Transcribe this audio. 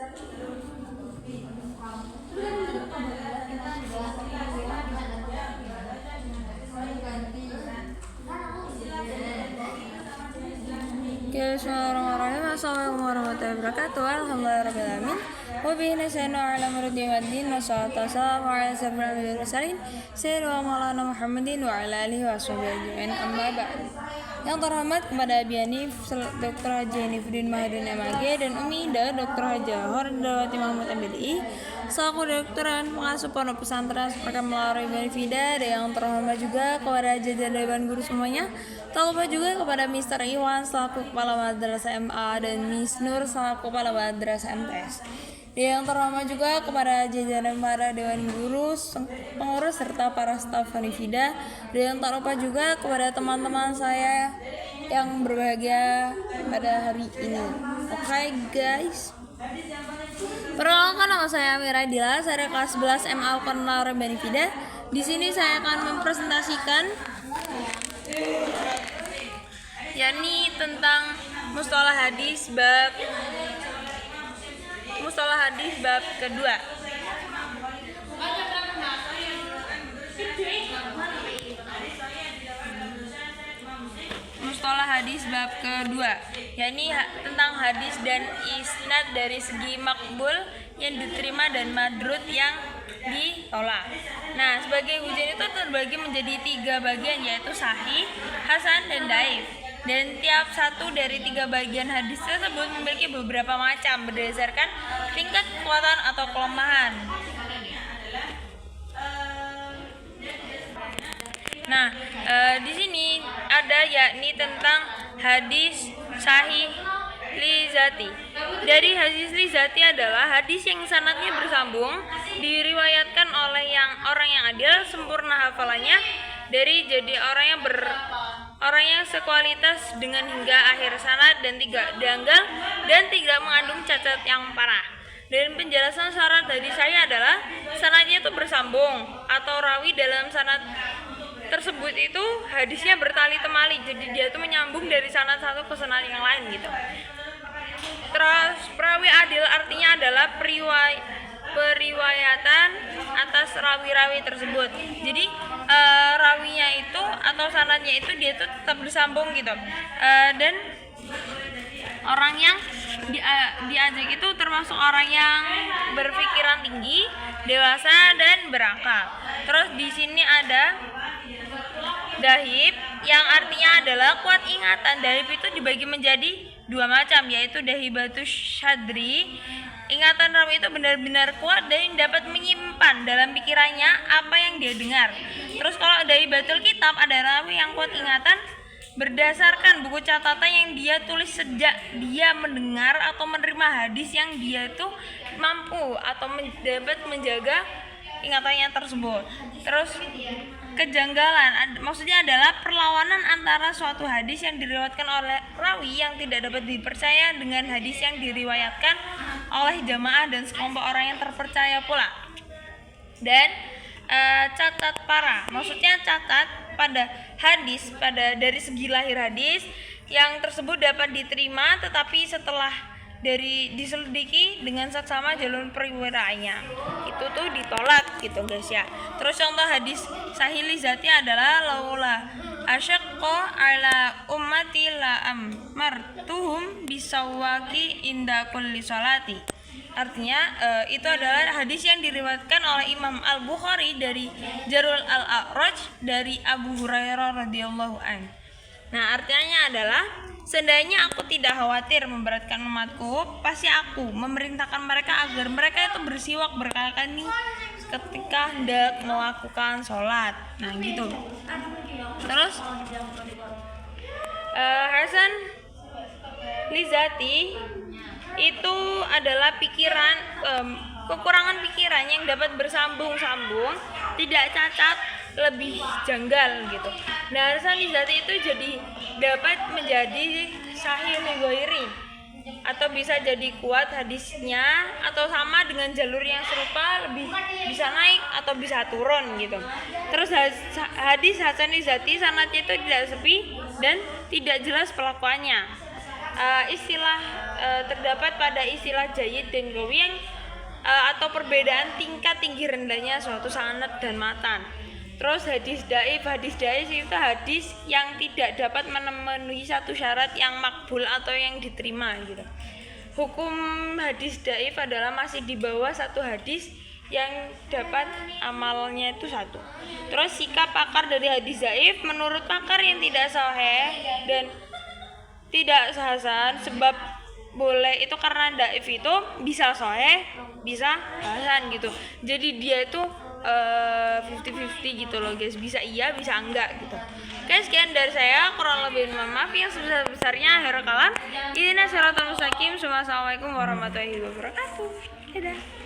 Bismillahirrahmanirrahim. Assalamualaikum warahmatullahi wabarakatuh. Alhamdulillahirabbil alamin. Wa bihi nasta'inu 'ala amri waddin. Wassalatu wassalamu 'ala asyrofil mursalin sayyidina Maulana Muhammadin wa 'ala alihi washabihi ajmain. Amma ba'd. Yang terhormat kepada Abi Hanif, Dr. Haji Hanifuddin Mahadin MAG dan Umi Ida Dr. Haji Hordawati Mahmud MBDI selaku Direkturan Pengasuh Pondok Pesantren Sepakat Melalui Benefida, dan yang terhormat juga kepada jajaran dewan guru semuanya. Tak lupa juga kepada Mr. Iwan selaku Kepala Madrasah MA dan Miss Nur selaku Kepala Madrasah MTS. Dan yang terhormat juga kepada jajaran para dewan guru, pengurus serta para staf Benefida. Dan yang tak lupa juga kepada teman-teman saya yang berbahagia pada hari ini. Oke guys. Perkenalkan, nama saya Amira Dila, saya kelas 11 MA Al-Qur'an Benefida. Di sini saya akan mempresentasikan yakni tentang mustalah hadis bab kedua. Mustalah hadis bab kedua, yakni tentang hadis dan isnad dari segi makbul yang diterima dan madrud yang ditolak. Nah, sebagai ujian itu terbagi menjadi 3 bagian, yaitu sahih, hasan, dan dhaif. Dan tiap satu dari 3 bagian hadis tersebut memiliki beberapa macam berdasarkan tingkat kekuatan atau kelemahan. Nah, di sini ada yakni tentang hadis sahih li zati. Dari hadis li zati adalah hadis yang sanadnya bersambung, diriwayatkan oleh orang yang adil, sempurna hafalannya, dari jadi orang yang sekualitas dengan hingga akhir sanad dan tidak danggal dan tidak mengandung cacat yang parah. Dan penjelasan syarat hadis saya adalah sanadnya itu bersambung atau rawi dalam sanad tersebut itu hadisnya bertali temali, jadi dia itu menyambung dari sanad satu ke sanad yang lain gitu. Terus perawi adil artinya adalah periwayatan atas rawi-rawi tersebut. Jadi rawinya itu atau sanadnya itu dia itu tetap bersambung gitu. Dan orang yang diajak itu termasuk orang yang berpikiran tinggi, dewasa, dan berakal. Terus di sini ada dahib yang artinya adalah kuat ingatan. Dahib itu dibagi menjadi 2 macam, yaitu dahibatus syadri. Ingatan rawi itu benar-benar kuat dan dapat menyimpan dalam pikirannya apa yang dia dengar. Terus kalau dahibatul kitab ada rawi yang kuat ingatan berdasarkan buku catatan yang dia tulis sejak dia mendengar atau menerima hadis yang dia itu mampu atau dapat menjaga ingatannya tersebut. Terus kejanggalan maksudnya adalah perlawanan antara suatu hadis yang diriwayatkan oleh rawi yang tidak dapat dipercaya dengan hadis yang diriwayatkan oleh jamaah dan sekelompok orang yang terpercaya pula. Dan catat parah, maksudnya catat pada hadis dari segi lahir hadis yang tersebut dapat diterima tetapi setelah dari diselidiki dengan saksama jalur periwiraannya itu tuh ditolak gitu guys ya. Terus contoh hadis sahih li zati adalah laula asyaqqa ala ummati la amartuhum bisawaki inda kulli sholati. Artinya itu adalah hadis yang diriwayatkan oleh Imam Al-Bukhari dari Jarul Al-A'raj dari Abu Hurairah radhiyallahu anhu. Nah, artinya adalah seandainya aku tidak khawatir memberatkan umatku, pasti aku memerintahkan mereka agar mereka itu bersiwak berkali-kali ketika hendak melakukan sholat. Nah gitu. Terus Hasan Lizati itu adalah pikiran kekurangan pikiran yang dapat bersambung-sambung, tidak cacat, lebih janggal gitu. Nah, Hasan Lizati itu jadi dapat menjadi sahih li ghairi atau bisa jadi kuat hadisnya atau sama dengan jalur yang serupa, lebih bisa naik atau bisa turun gitu. Terus hadis Hasan Lizati sanadnya itu tidak sepi dan tidak jelas pelakuannya. Istilah terdapat pada istilah jayyid dan qawi yang atau perbedaan tingkat tinggi rendahnya suatu sanad dan matan. Terus hadis dhaif itu hadis yang tidak dapat memenuhi satu syarat yang makbul atau yang diterima gitu. Hukum hadis dhaif adalah masih di bawah satu hadis yang dapat amalnya itu satu. Terus sikap pakar dari hadis dhaif menurut pakar yang tidak sahih dan tidak hasan, sebab boleh itu karena dhaif itu bisa sahih bisa hasan gitu. Jadi dia itu 50-50 gitu loh guys, bisa iya bisa enggak gitu. Oke, sekian dari saya, kurang lebih mohon maaf yang sebesar-besarnya. Akhirul kalam, ihdinas siratal mustaqim. Assalamualaikum warahmatullahi wabarakatuh. Dadah.